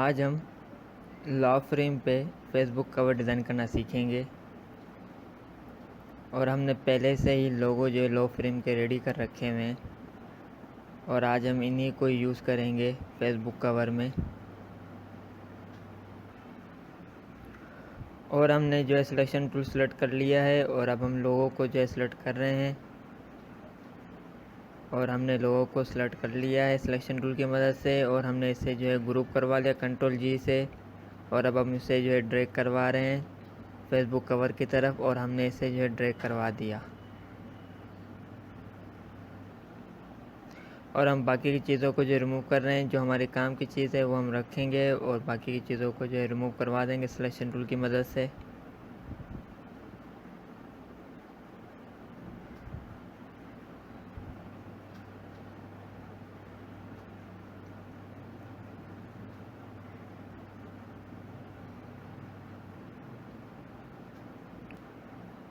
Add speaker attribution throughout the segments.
Speaker 1: आज हम law frame पे फेसबुक कवर डिज़ाइन करना सीखेंगे और हमने पहले से ही लोगो जो है लॉ फ्रेम के रेडी कर रखे हुए हैं और आज हम इन्हीं को यूज़ करेंगे फेसबुक कवर में। और हमने जो है सिलेक्शन टूल सेलेक्ट कर लिया है और अब हम लोगों को जो है सिलेक्ट कर रहे हैं और हमने लोगों को सिलेक्ट कर लिया है सिलेक्शन टूल की मदद से और हमने इसे जो है ग्रुप करवा लिया Ctrl+G से और अब हम इसे जो है ड्रैग करवा रहे हैं फेसबुक कवर की तरफ और हमने इसे जो है ड्रैग करवा दिया। और हम बाकी की चीज़ों को जो रिमूव कर रहे हैं, जो हमारे काम की चीज़ है वो हम रखेंगे और बाकी की चीज़ों को जो है रिमूव करवा देंगे सिलेक्शन टूल की मदद से।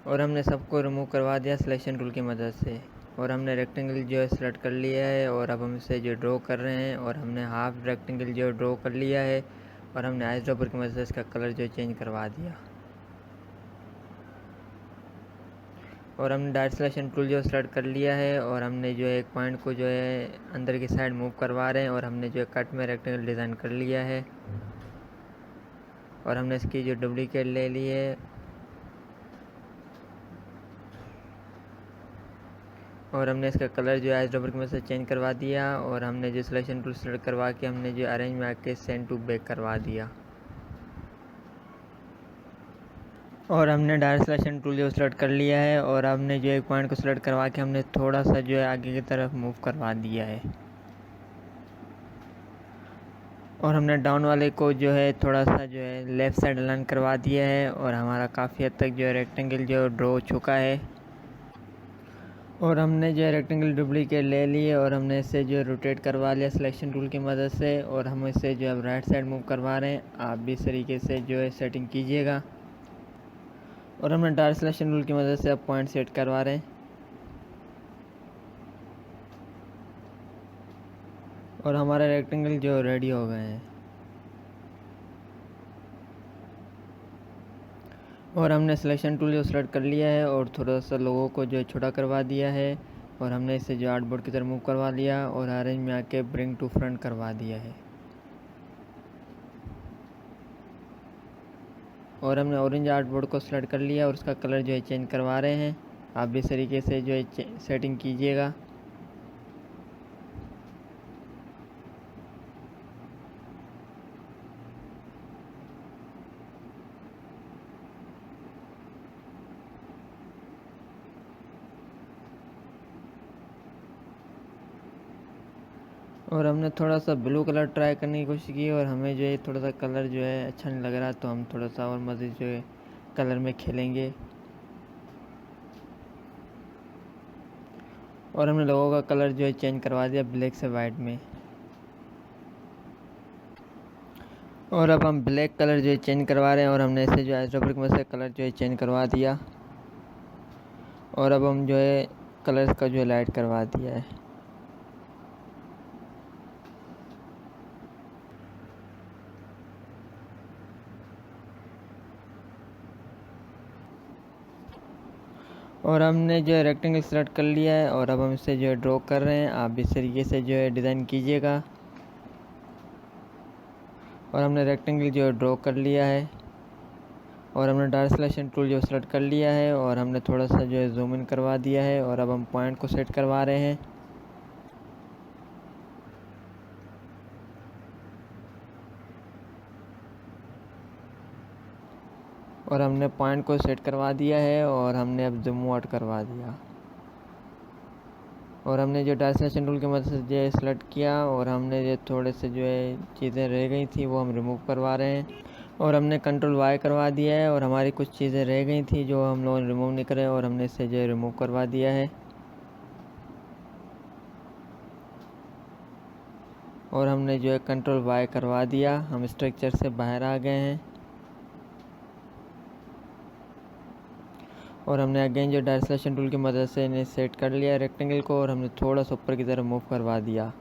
Speaker 1: और हमने सबको रिमूव करवा दिया सिलेक्शन टूल की मदद से और हमने रेक्टेंगल जो है सेलेक्ट कर लिया है और अब हम इसे जो ड्रॉ कर रहे हैं और हमने हाफ रेक्टेंगल जो ड्रॉ कर लिया है और हमने आइस ड्रॉपर की मदद से इसका कलर जो चेंज करवा दिया। और हमने डायरेक्ट सिलेक्शन टूल जो सेलेक्ट कर लिया है और हमने जो है एक पॉइंट को जो है अंदर की साइड मूव करवा रहे हैं और हमने जो है कट में रेक्टेंगल डिज़ाइन कर लिया है और हमने इसकी जो डुप्लीकेट ले ली है और हमने इसका कलर जो है आइस ड्रॉपर की मदद से चेंज करवा दिया और हमने जो सिलेक्शन टूल सेलेक्ट करवा के हमने जो अरेंज में आके सेंड टू बैक करवा दिया। और हमने डायरेक्ट सिलेक्शन टूल जो सेलेक्ट कर लिया है और हमने जो एक पॉइंट को सेलेक्ट करवा के हमने थोड़ा सा जो है आगे की तरफ मूव करवा दिया है और हमने डाउन वाले को जो है थोड़ा सा जो है लेफ़्ट साइड अलाइन करवा दिया है और हमारा काफ़ी हद तक जो है रेक्टेंगल जो ड्रॉ हो चुका है। और हमने जो है रेक्टेंगल डुप्लीकेट ले लिए और हमने इसे जो है रोटेट करवा लिया सिलेक्शन टूल की मदद से और हम इसे जो है राइट साइड मूव करवा रहे हैं। आप भी इस तरीके से जो है सेटिंग कीजिएगा। और हमने डायरेक्ट सिलेक्शन टूल की मदद से अब पॉइंट सेट करवा रहे हैं और हमारा रेक्टेंगल जो रेडी हो गए हैं। और हमने सिलेक्शन टूल जो सेलेक्ट कर लिया है और थोड़ा सा लोगों को जो है छोटा करवा दिया है और हमने इसे जो आर्टबोर्ड की तरफ मूव करवा लिया और ऑरेंज में आके ब्रिंग टू फ्रंट करवा दिया है। और हमने ऑरेंज आर्टबोर्ड को सेलेक्ट कर लिया और उसका कलर जो है चेंज करवा रहे हैं। आप भी इस तरीके से जो है सेटिंग कीजिएगा। और हमने थोड़ा सा ब्लू कलर ट्राई करने की कोशिश की और हमें जो है थोड़ा सा कलर जो है अच्छा नहीं लग रहा, तो हम थोड़ा सा और मज़ीद जो है कलर में खेलेंगे। और हमने लोगों का कलर जो है चेंज करवा दिया ब्लैक से वाइट में। और अब हम ब्लैक कलर जो है चेंज करवा रहे हैं और हमने इसे जो है आइसोट्रोपिक में से कलर जो है चेंज करवा दिया और अब हम जो है कलर्स का जो है लाइट करवा दिया है। और हमने जो है रेक्टेंगल सेलेक्ट कर लिया है और अब हम इसे जो है ड्रॉ कर रहे हैं। आप भी इस तरीके से जो है डिज़ाइन कीजिएगा। और हमने रेक्टेंगल जो है ड्रॉ कर लिया है और हमने डायरेक्ट सिलेक्शन टूल जो सेलेक्ट कर लिया है और हमने थोड़ा सा जो है जूम इन करवा दिया है और अब हम पॉइंट को सेट करवा रहे हैं। और हमने पॉइंट को सेट करवा दिया है और हमने अब जूम आउट करवा दिया। और हमने जो डायरेक्ट सिलेक्शन टूल की मदद से जो है सेलेक्ट किया और हमने जो थोड़े से जो है चीज़ें रह गई थी वो हम रिमूव करवा रहे हैं। और हमने Ctrl+Y करवा दिया है और हमारी कुछ चीज़ें रह गई थी जो हम लोगों ने रिमूव नहीं करे और हमने इसे जो है रिमूव करवा दिया है। और हमने जो है Ctrl+Y करवा दिया, हम स्ट्रक्चर से बाहर आ गए हैं। और हमने अगेन जो डायरेक्ट सिलेक्शन टूल की मदद से इन्हें सेट कर लिया रेक्टेंगल को और हमने थोड़ा सा ऊपर की तरफ मूव करवा दिया।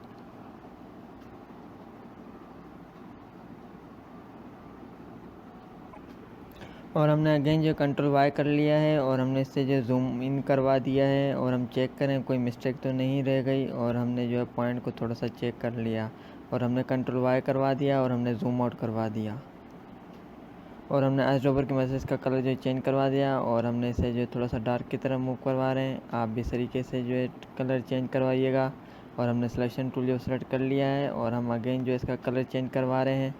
Speaker 1: और हमने अगेन जो कंट्रोल वाई कर लिया है और हमने इससे जो जूम इन करवा दिया है और हम चेक करें कोई मिस्टेक तो नहीं रह गई, और हमने जो है पॉइंट को थोड़ा सा चेक कर लिया और हमने कंट्रोल वाई करवा दिया और हमने जूम आउट करवा दिया और हमने आइस ड्रॉपर की मदद से इसका कलर जो है चेंज करवा दिया और हमने इसे जो है थोड़ा सा डार्क की तरफ मूव करवा रहे हैं। आप भी इस तरीके से जो है कलर चेंज करवाइएगा। और हमने सिलेक्शन टूल जो सेलेक्ट कर लिया है और हम अगेन जो है इसका कलर चेंज करवा रहे हैं।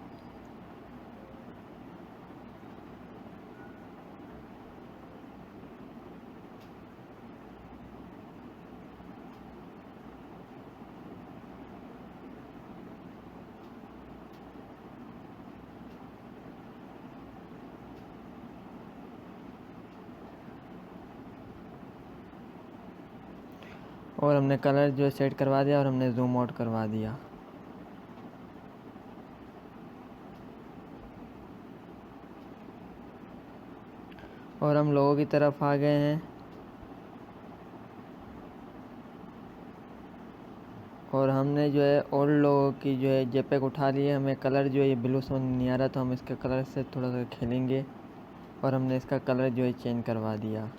Speaker 1: और हमने कलर जो है सेट करवा दिया और हमने जूम आउट करवा दिया। और हम लोगों की तरफ आ गए हैं और हमने जो है ओल्ड लोगों की जो है जेपेग उठा ली है। हमें कलर जो है ये ब्लू समझ नहीं आ रहा, तो हम इसके कलर से थोड़ा सा खेलेंगे और हमने इसका कलर जो है चेंज करवा दिया।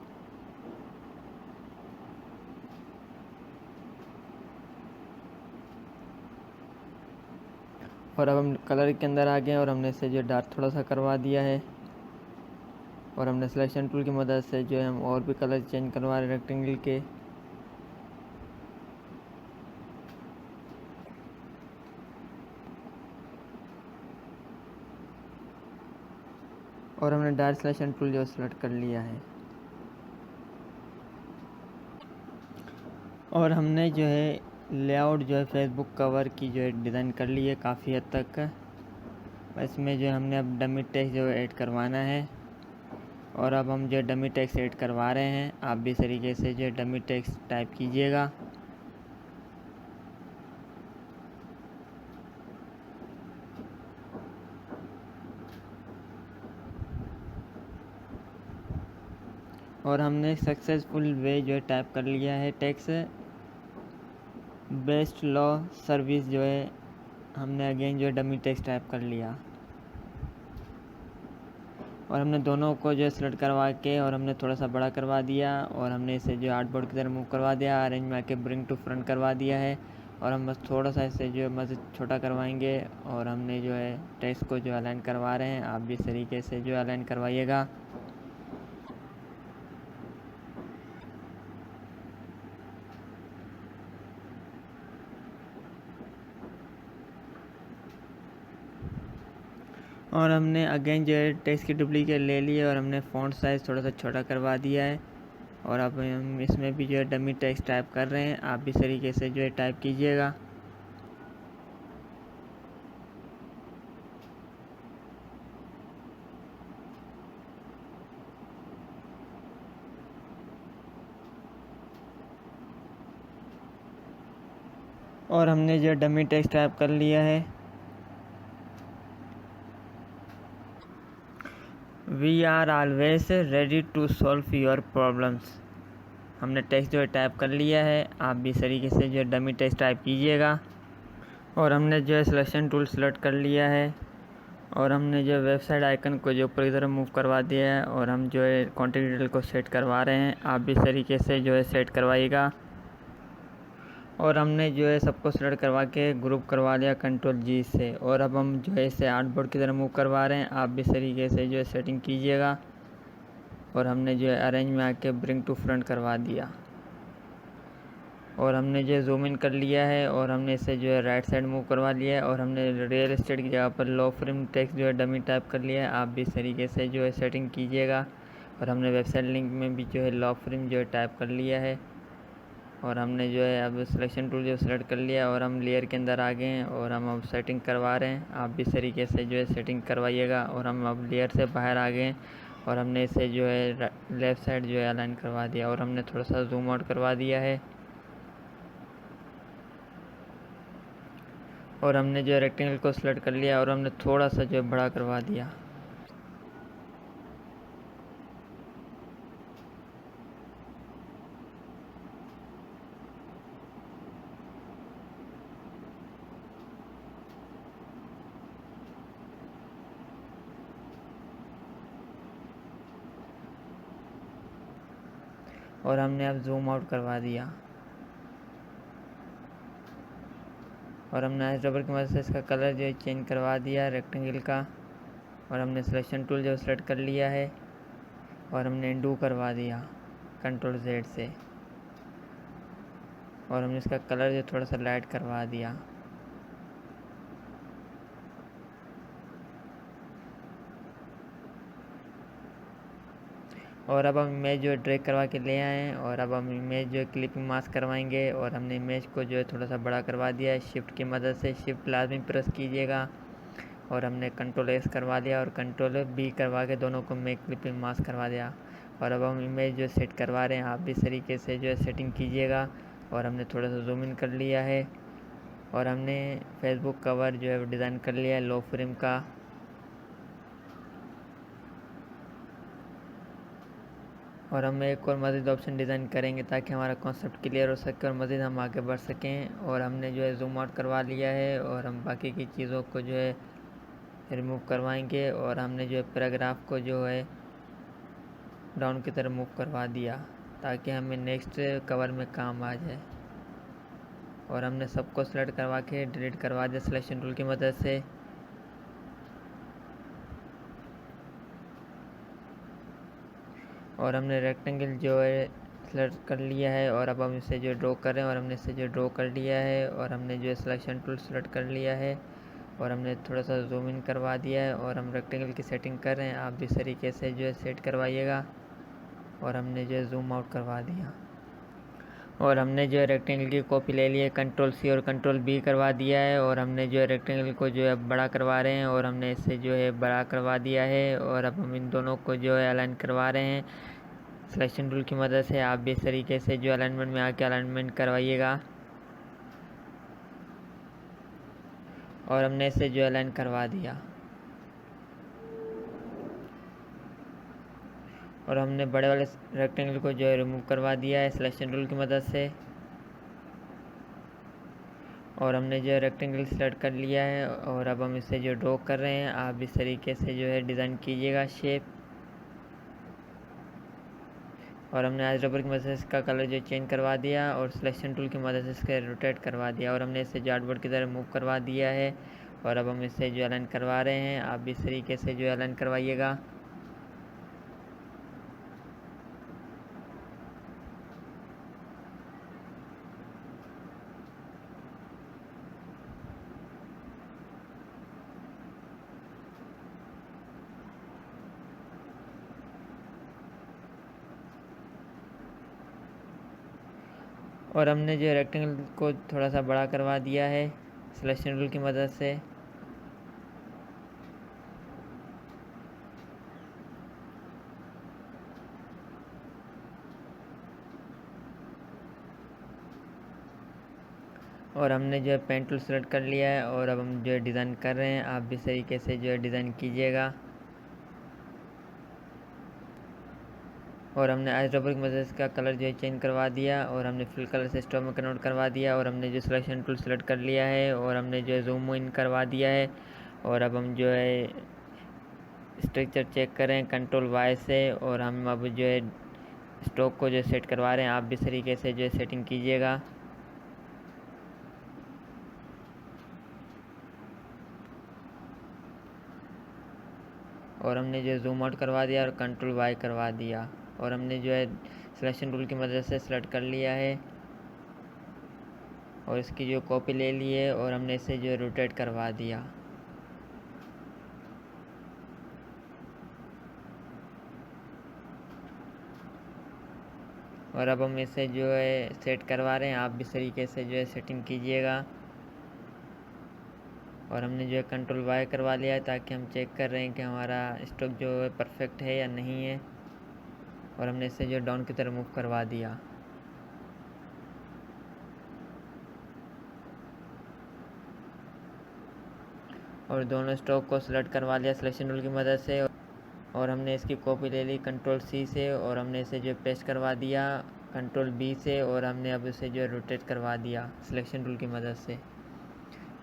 Speaker 1: और अब हम कलर के अंदर आ गए और हमने इसे जो डार्क थोड़ा सा करवा दिया है और हमने सिलेक्शन टूल की मदद से जो है हम और भी कलर चेंज करवा रहे हैं रेक्टेंगल के। और हमने डार्क सिलेक्शन टूल जो सेलेक्ट कर लिया है और हमने जो है लेआउट जो है फेसबुक कवर की जो है डिज़ाइन कर ली है काफ़ी हद तक। इसमें जो हमने अब डमी टेक्स्ट जो ऐड करवाना है और अब हम जो डमी टेक्स्ट ऐड करवा रहे हैं। आप भी इस तरीके से जो डमी टेक्स्ट टाइप कीजिएगा। और हमने सक्सेसफुल वे जो है टाइप कर लिया है टेक्स्ट बेस्ट लॉ सर्विस जो है हमने अगेन जो है डमी टेक्स्ट टाइप कर लिया। और हमने दोनों को जो है सेलेक्ट करवा के और हमने थोड़ा सा बड़ा करवा दिया और हमने इसे जो आर्टबोर्ड की तरफ मूव करवा दिया। अरेंज में आके ब्रिंग टू फ्रंट करवा दिया है और हम बस थोड़ा सा इसे जो है मज़ीद छोटा करवाएंगे और हमने जो है टेक्स्ट को जो अलाइन करवा रहे हैं। आप भी इस तरीके से जो अलाइन करवाइएगा। और हमने अगेन जो है टेक्स्ट की डुप्लीकेट ले ली है और हमने फ़ॉन्ट साइज़ थोड़ा सा छोटा करवा दिया है और अब हम इसमें भी जो है डमी टेक्स्ट टाइप कर रहे हैं। आप भी इस तरीके से जो है टाइप कीजिएगा। और हमने जो डमी टेक्स्ट टाइप कर लिया है। We are always ready to solve your problems. हमने टेक्स्ट जो है टाइप कर लिया है। आप भी इस तरीके से जो है डमी टेक्स्ट टाइप कीजिएगा। और हमने जो है सिलेक्शन टूल सेलेक्ट कर लिया है और हमने जो वेबसाइट आइकन को जो ऊपर की तरफ मूव करवा दिया है और हम जो है कॉन्टैक्ट डिटेल को सेट करवा रहे हैं। आप भी इस तरीके से जो है सेट करवाइएगा। और हमने जो है सबको सेलेक्ट करवा के ग्रुप करवा लिया कंट्रोल जी से और अब हम जो है इसे आर्टबोर्ड की तरफ मूव करवा रहे हैं। आप भी इस तरीके से जो है सेटिंग कीजिएगा। और हमने जो है अरेंज में आके ब्रिंग टू फ्रंट करवा दिया और हमने जो है जूम इन कर लिया है और हमने इसे जो है राइट साइड मूव करवा लिया है और हमने रियल एस्टेट की जगह पर लो फ्रेम टेक्स्ट जो है डमी टाइप कर लिया है। आप भी इस तरीके से जो है सेटिंग कीजिएगा। और हमने वेबसाइट लिंक में भी जो है लो फ्रेम जो है टाइप कर लिया है और हमने जो है अब सिलेक्शन टूल जो सेलेक्ट कर लिया और हम लेयर के अंदर आ गए हैं और हम अब सेटिंग करवा रहे हैं। आप भी इस तरीके से जो है सेटिंग करवाइएगा। और हम अब लेयर से बाहर आ गए हैं और हमने इसे जो है लेफ़्ट साइड जो है अलाइन करवा दिया और हमने थोड़ा सा जूम आउट करवा दिया है। और हमने जो रेक्टेंगल को सेलेक्ट कर लिया और हमने थोड़ा सा जो बड़ा करवा दिया। और हमने अब जूम आउट करवा दिया और हमने आइस ड्रॉपर की मदद से इसका कलर जो है चेंज करवा दिया रेक्टेंगल का। और हमने सिलेक्शन टूल जो सेलेक्ट कर लिया है और हमने इंडू करवा दिया कंट्रोल Z से। और हमने इसका कलर जो थोड़ा सा लाइट करवा दिया। और अब हम इमेज जो है ड्रैग करवा के ले आए हैं और अब हम इमेज जो है क्लिपिंग मास्क करवाएंगे। और हमने इमेज को जो है थोड़ा सा बड़ा करवा दिया है शिफ्ट की मदद से। शिफ्ट लाजमी प्रेस कीजिएगा। और हमने कंट्रोल S करवा दिया और कंट्रोल B करवा के दोनों को मैं क्लिपिंग मास्क करवा दिया। और अब हम इमेज जो सेट करवा रहे हैं, आप भी इस तरीके से जो है सेटिंग कीजिएगा। और हमने थोड़ा सा जूम इन कर लिया है और हमने फेसबुक कवर जो है डिज़ाइन कर लिया है लो फ्रेम का। और हम एक और मज़ीद ऑप्शन डिज़ाइन करेंगे ताकि हमारा कॉन्सेप्ट क्लियर हो सके और मज़ीद हम आगे बढ़ सकें। और हमने जो है जूम आउट करवा लिया है और हम बाकी की चीज़ों को जो है रिमूव करवाएंगे। और हमने जो है पैराग्राफ को जो है डाउन की तरफ मूव करवा दिया ताकि हमें नेक्स्ट कवर में काम आ जाए। और हमने सबको सेलेक्ट करवा के डिलीट करवा दिया सिलेक्शन टूल की मदद से। और हमने रेक्टेंगल जो है सेलेक्ट कर लिया है और अब हम इसे जो ड्रॉ कर रहे हैं और हमने इसे जो ड्रॉ कर लिया है। और हमने जो है सिलेक्शन टूल सेलेक्ट कर लिया है और हमने थोड़ा सा जूम इन करवा दिया है और हम रेक्टेंगल की सेटिंग कर रहे हैं, आप भी इस तरीके से जो है सेट करवाइएगा। और हमने जो है जूम आउट करवा दिया और हमने जो है रेक्टेंगल की कॉपी ले ली है, कंट्रोल C और कंट्रोल B करवा दिया है। और हमने जो है रेक्टेंगल को जो है बड़ा करवा रहे हैं और हमने इसे जो है बड़ा करवा दिया है। और अब हम इन दोनों को जो है अलाइन करवा रहे हैं सिलेक्शन टूल की मदद से। आप भी इस तरीके से जो अलाइनमेंट में आके अलाइनमेंट करवाइएगा। और हमने इसे जो अलाइन करवा दिया और हमने बड़े वाले रेक्टेंगल को जो है रिमूव करवा दिया है सिलेक्शन टूल की मदद से। और हमने जो है रेक्टेंगल सेलेक्ट कर लिया है और अब हम इसे जो ड्रॉ कर रहे हैं, आप इस तरीके से जो है डिज़ाइन कीजिएगा शेप। और हमने आइस रबर की मदद से इसका कलर जो चेंज करवा दिया और सिलेक्शन टूल की मदद से इसके रोटेट करवा दिया। और हमने इसे चार्टबोर्ड की तरह मूव करवा दिया है और अब हम इसे जो अलाइन करवा रहे हैं, आप भी इस तरीके से जो अलाइन करवाइएगा। और हमने जो रेक्टेंगल को थोड़ा सा बड़ा करवा दिया है सिलेक्शन टूल की मदद से। और हमने जो है पेन टूल सेलेक्ट कर लिया है और अब हम जो है डिज़ाइन कर रहे हैं, आप भी इस तरीके से जो है डिज़ाइन कीजिएगा। और हमने आइस ड्रॉपर की मदद से इसका कलर जो है चेंज करवा दिया और हमने फिल कलर से स्टॉप में कन्वर्ट करवा दिया। और हमने जो सिलेक्शन टूल सेलेक्ट कर लिया है और हमने जो है जूम इन करवा दिया है। और अब हम जो है स्ट्रक्चर चेक करें कंट्रोल Y से। और हम अब जो है स्टॉक को जो सेट करवा रहे हैं, आप भी इस तरीके से जो है सेटिंग कीजिएगा। और हमने जो है जूम आउट करवा दिया और कंट्रोल Y करवा दिया। और हमने जो है सिलेक्शन टूल की मदद से सेलेक्ट कर लिया है और इसकी जो कॉपी ले ली है और हमने इसे जो है रोटेट करवा दिया। और अब हम इसे जो है सेट करवा रहे हैं, आप भी इस तरीके से जो है सेटिंग कीजिएगा। और हमने जो है कंट्रोल Y करवा लिया है ताकि हम चेक कर रहे हैं कि हमारा स्टॉक जो है परफेक्ट है या नहीं है। और हमने इसे जो डाउन की तरफ मूव करवा दिया। और दोनों स्टॉक को सेलेक्ट करवा लिया सिलेक्शन टूल की मदद से। और हमने इसकी कॉपी ले ली कंट्रोल C से और हमने इसे जो पेस्ट करवा दिया कंट्रोल B से। और हमने अब इसे जो रोटेट करवा दिया सिलेक्शन टूल की मदद से।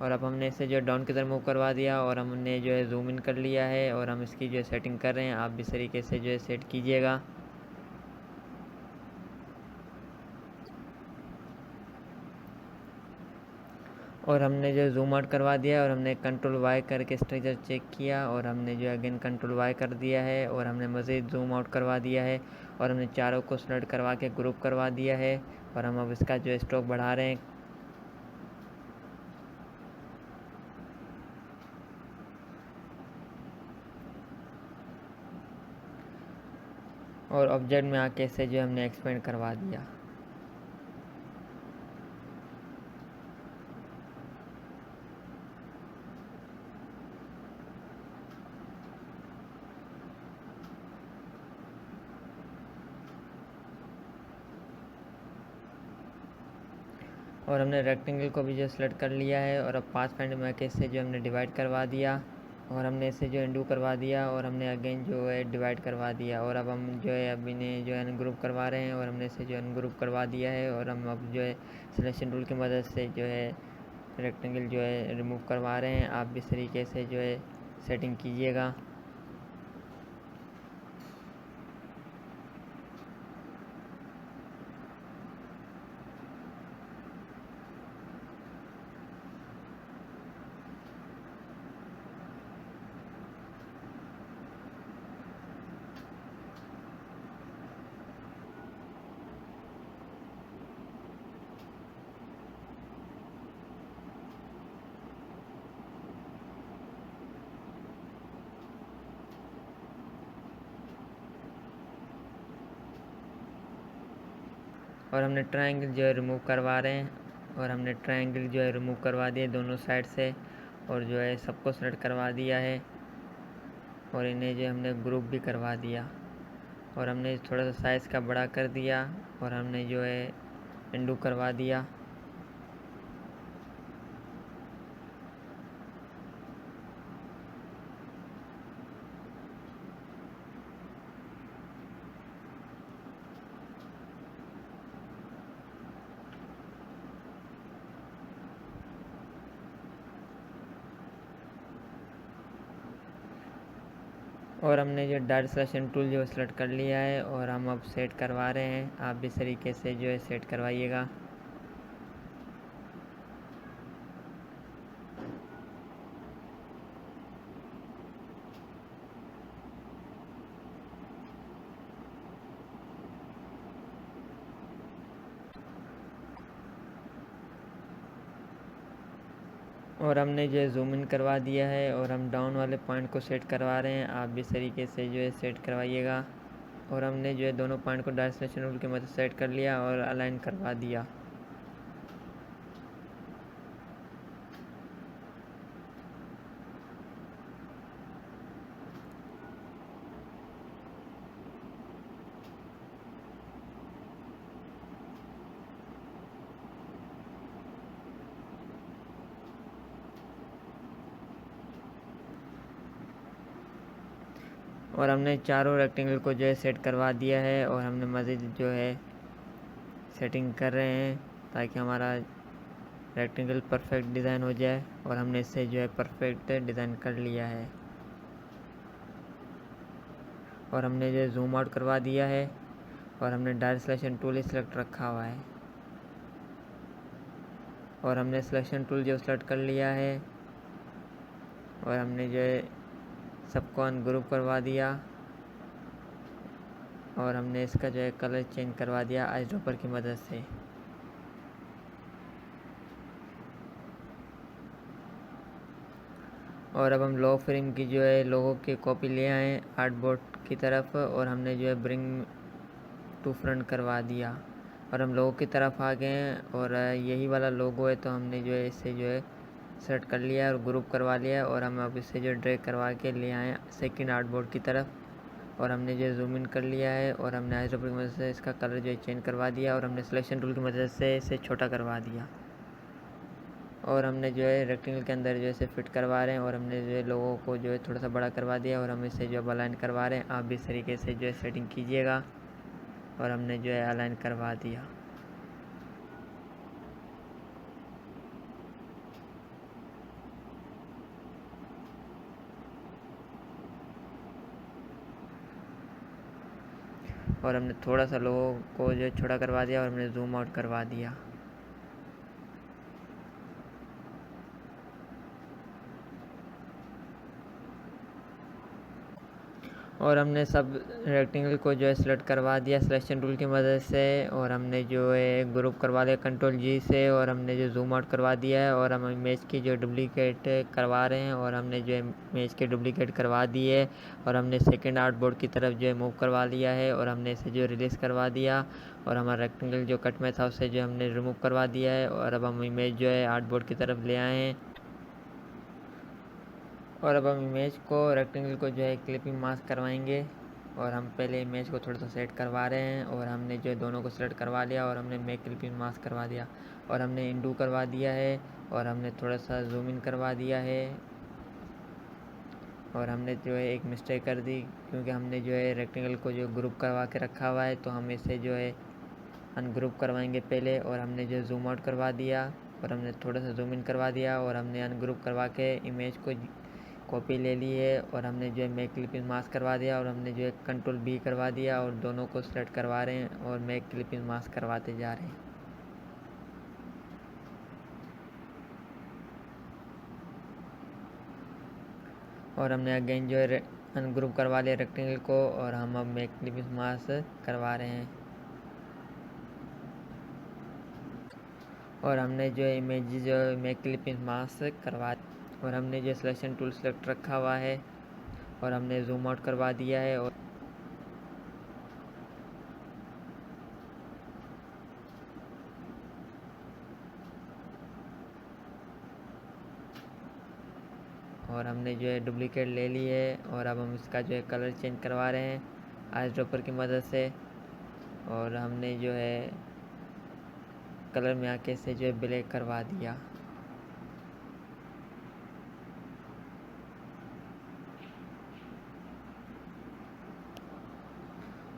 Speaker 1: और अब हमने इसे जो डाउन की तरफ मूव करवा दिया और हमने जो है जूम इन कर लिया है और हम इसकी जो है सेटिंग कर रहे हैं, आप भी इस तरीके से जो है सेट कीजिएगा। और हमने जो जूम आउट करवा दिया और हमने कंट्रोल वाई करके स्ट्रक्चर चेक किया और हमने जो अगेन कंट्रोल वाई कर दिया है और हमने मज़ीद जूम आउट करवा दिया है और हमने चारों को सेलेक्ट करवा के ग्रुप करवा दिया है और हम अब इसका जो स्ट्रोक बढ़ा रहे हैं। और ऑब्जेक्ट में आके इसे जो हमने एक्सपेंड करवा दिया। और हमने रेक्टेंगल को भी जो सेलेक्ट कर लिया है और अब पाथ फाइंडर में आके इससे जो हमने डिवाइड करवा दिया और हमने इसे जो इंडू करवा दिया और हमने अगेन जो है डिवाइड करवा दिया और अब हम जो है अब इन्हें जो है अनग्रुप करवा रहे हैं और हमने इसे जो अनग्रुप करवा दिया है और हम अब जो है सिलेक्शन टूल की मदद से जो है रेक्टेंगल जो है रिमूव करवा रहे हैं। आप भी इस तरीके से जो है सेटिंग कीजिएगा। और हमने ट्रायंगल जो है रिमूव करवा रहे हैं और हमने ट्रायंगल जो है रिमूव करवा दिए दोनों साइड से और जो है सबको सेलेक्ट करवा दिया है और इन्हें जो हमने ग्रुप भी करवा दिया और हमने थोड़ा सा साइज़ का बड़ा कर दिया और हमने जो है इंडू करवा दिया। और हमने जो डायरेक्ट सिलेक्शन टूल जो सेलेक्ट कर लिया है और हम अब सेट करवा रहे हैं। आप भी इस तरीके से जो है सेट करवाइएगा। और हमने जो है जूम इन करवा दिया है और हम डाउन वाले पॉइंट को सेट करवा रहे हैं। आप भी इस तरीके से जो है सेट करवाइएगा। और हमने जो है दोनों पॉइंट को डायरेक्ट सिलेक्शन टूल की मदद से सेट कर लिया और अलाइन करवा दिया। और हमने चारों रेक्टेंगल को जो है सेट करवा दिया है और हमने मज़ीद जो है सेटिंग कर रहे हैं ताकि हमारा रेक्टेंगल परफेक्ट डिज़ाइन हो जाए। और हमने इससे जो है परफेक्ट डिज़ाइन कर लिया है और हमने जो है जूम आउट करवा दिया है और हमने डायरेक्ट सिलेक्शन टूल ही सिलेक्ट रखा हुआ है और हमने सिलेक्शन टूल जो सेलेक्ट कर लिया है और हमने जो है सबको अनग्रुप करवा दिया और हमने इसका जो है कलर चेंज करवा दिया आइस ड्रॉपर की मदद से। और अब हम लॉग फ्रेम की जो है लोगों की कॉपी ले आए आर्टबोर्ड की तरफ और हमने जो है ब्रिंग टू फ्रंट करवा दिया और हम लोगों की तरफ आ गए हैं और यही वाला लोगो है तो हमने जो है इसे जो है सेलेक्ट कर लिया और ग्रुप करवा लिया और हम अब इसे जो ड्रैग करवा के ले आए सेकंड आर्टबोर्ड की तरफ और हमने जो जूम इन कर लिया है और हमने आइस ड्रॉपर की मदद से इसका कलर जो है चेंज करवा दिया और हमने सिलेक्शन टूल की मदद से इसे छोटा करवा दिया और हमने जो है रेक्टेंगल के अंदर जो है इसे फिट करवा रहे हैं और हमने जो है लोगों को जो है थोड़ा सा बड़ा करवा दिया और हम इसे जो है अलाइन करवा रहे हैं। आप भी इस तरीके से जो है सेटिंग कीजिएगा और हमने जो है अलाइन करवा दिया। और हमने थोड़ा सा लोगों को जो है छोटा करवा दिया और हमने जूम आउट करवा दिया। और हमने सब रेक्टेंगल को जो है सिलेक्ट करवा दिया सिलेक्शन टूल की मदद से, और हमने जो है ग्रुप करवा लिया कंट्रोल जी से, और हमने जो जूम आउट करवा दिया है, और हम इमेज की जो डुप्लीकेट करवा रहे हैं, और हमने जो इमेज के डुप्लीकेट करवा दी है, और हमने सेकंड आर्टबोर्ड की तरफ जो है मूव करवा लिया है, और हमने इसे जो रिलीज़ करवा दिया, और हमारा रेक्टेंगल जो कट में था उसे जो हमने रिमूव करवा दिया है, और अब हम इमेज जो है आर्टबोर्ड की तरफ ले आए हैं। और अब हम इमेज को रेक्टेंगल को जो है क्लिपिंग मास्क करवाएंगे, और हम पहले इमेज को थोड़ा सा सेट करवा रहे हैं, और हमने जो है दोनों को सेलेक्ट करवा लिया, और हमने मेक क्लिपिंग मास्क करवा दिया, और हमने इंडू करवा दिया है, और हमने थोड़ा सा जूम इन करवा दिया है, और हमने जो है एक मिस्टेक कर दी क्योंकि हमने जो है रेक्टेंगल को जो ग्रुप करवा के रखा हुआ है, तो हम इसे जो है अनग्रुप करवाएंगे पहले, और हमने जो जूम आउट करवा दिया, और हमने थोड़ा सा जूम इन करवा दिया, और हमने अनग्रुप करवा के इमेज को कॉपी ले ली है, और हमने जो है मेक क्लिपिंग मास्क करवा दिया, और हमने जो है कंट्रोल बी करवा दिया, और दोनों को सेलेक्ट करवा रहे हैं और मेक क्लिपिंग मास्क करवाते जा रहे हैं। और हमने अगेन जो है अनग्रुप करवा लिया रेक्टेंगल को, और हम अब मेक क्लिपिंग मास्क करवा रहे हैं। और हमने जो है इमेज जो मेक क्लिपिंग मास्क करवा, और हमने जो सिलेक्शन टूल सेलेक्ट रखा हुआ है, और हमने जूम आउट करवा दिया है, और हमने जो है डुप्लीकेट ले ली है, और अब हम इसका जो है कलर चेंज करवा रहे हैं आइस ड्रॉपर की मदद से, और हमने जो है कलर में आके से जो है ब्लैक करवा दिया।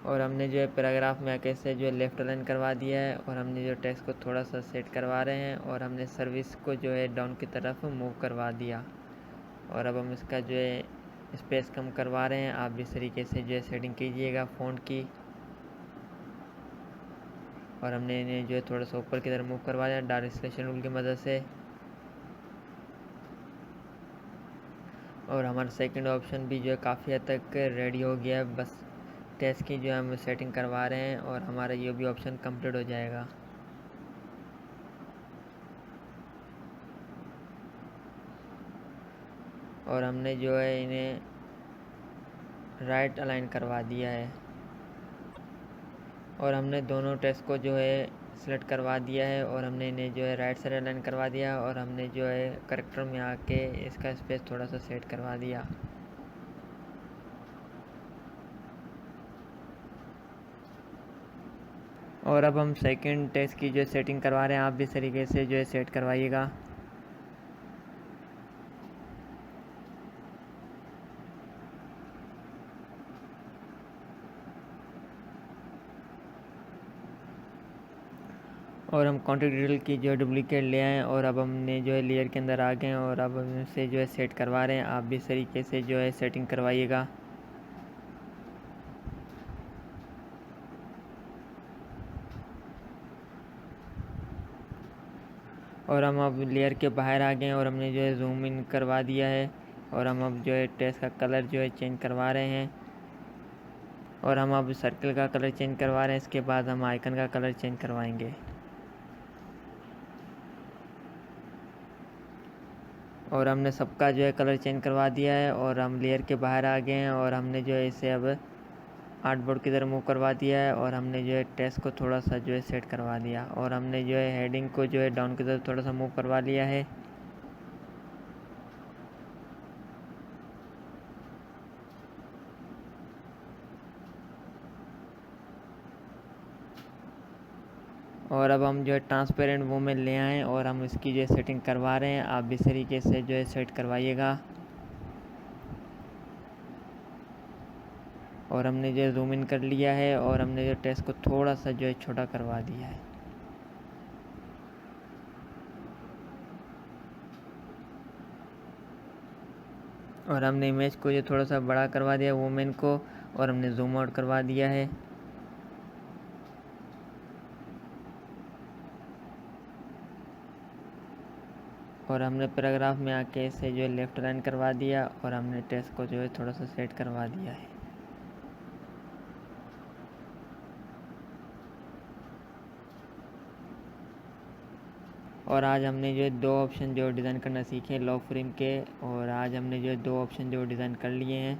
Speaker 1: और हमने जो है पैराग्राफ में आके से जो है लेफ़्ट अलाइन करवा दिया है, और हमने जो टेक्स्ट को थोड़ा सा सेट करवा रहे हैं, और हमने सर्विस को जो है डाउन की तरफ मूव करवा दिया, और अब हम इसका जो है स्पेस कम करवा रहे हैं। आप भी इस तरीके से जो है सेटिंग कीजिएगा फ़ॉन्ट की, और हमने इन्हें जो है थोड़ा सा ऊपर की तरफ मूव करवा दिया डार्क सिलेक्शन रूल की मदद से। और हमारा सेकंड ऑप्शन भी जो है काफ़ी हद तक रेडी हो गया है, बस टेक्स्ट की जो है हम सेटिंग करवा रहे हैं, और हमारा ये भी ऑप्शन कंप्लीट हो जाएगा। और हमने जो है इन्हें राइट अलाइन करवा दिया है, और हमने दोनों टेक्स्ट को जो है सिलेक्ट करवा दिया है, और हमने इन्हें जो है राइट साइड अलाइन करवा दिया, और हमने जो है करेक्टर में आके इसका स्पेस थोड़ा सा सेट करवा दिया। और अब हम सेकंड टेक्स्ट की जो सेटिंग करवा रहे हैं, आप भी इस तरीके से जो है सेट करवाइएगा। और हम कॉन्टेक्ट डिटेल की जो है डुप्लीकेट ले आए, और अब हमने जो है लेयर के अंदर आ गए हैं, और अब हम इसे जो है सेट करवा रहे हैं। आप भी इस तरीके से जो है सेटिंग करवाइएगा। और हम अब लेयर के बाहर आ गए हैं, और हमने जो है जूम इन करवा दिया है, और हम अब जो है टेक्स्ट का कलर जो है चेंज करवा रहे हैं, और हम अब सर्कल का कलर चेंज करवा रहे हैं। इसके बाद हम आइकन का कलर चेंज करवाएंगे। और हमने सबका जो है कलर चेंज करवा दिया है, और हम लेयर के बाहर आ गए हैं, और हमने जो है इसे अब आर्टबोर्ड की तरफ मूव करवा दिया है, और हमने जो है टेक्स्ट को थोड़ा सा जो है सेट करवा दिया, और हमने जो है हेडिंग को जो है डाउन की तरफ थोड़ा सा मूव करवा लिया है। और अब हम जो है ट्रांसपेरेंट वो में ले आए, और हम इसकी जो है सेटिंग करवा रहे हैं। आप भी इस तरीके से जो है सेट करवाइएगा। और हमने जो है जूम इन कर लिया है, और हमने जो टेक्स्ट को थोड़ा सा जो है छोटा करवा दिया है। और हमने इमेज को जो थोड़ा सा बड़ा करवा दिया वुमेन को, और हमने जूम आउट करवा दिया है। और हमने पैराग्राफ में आके इसे जो है लेफ़्ट अलाइन करवा दिया, और हमने टेक्स्ट को जो है थोड़ा सा सेट करवा दिया है। और आज हमने जो है 2 ऑप्शन जो डिज़ाइन करना सीखे लॉक फ्रेम के, और आज हमने जो है 2 ऑप्शन जो डिज़ाइन कर लिए हैं।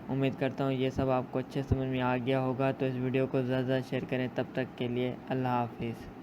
Speaker 1: उम्मीद करता हूँ ये सब आपको अच्छे समझ में आ गया होगा। तो इस वीडियो को ज़्यादा शेयर करें। तब तक के लिए अल्लाह हाफिज़।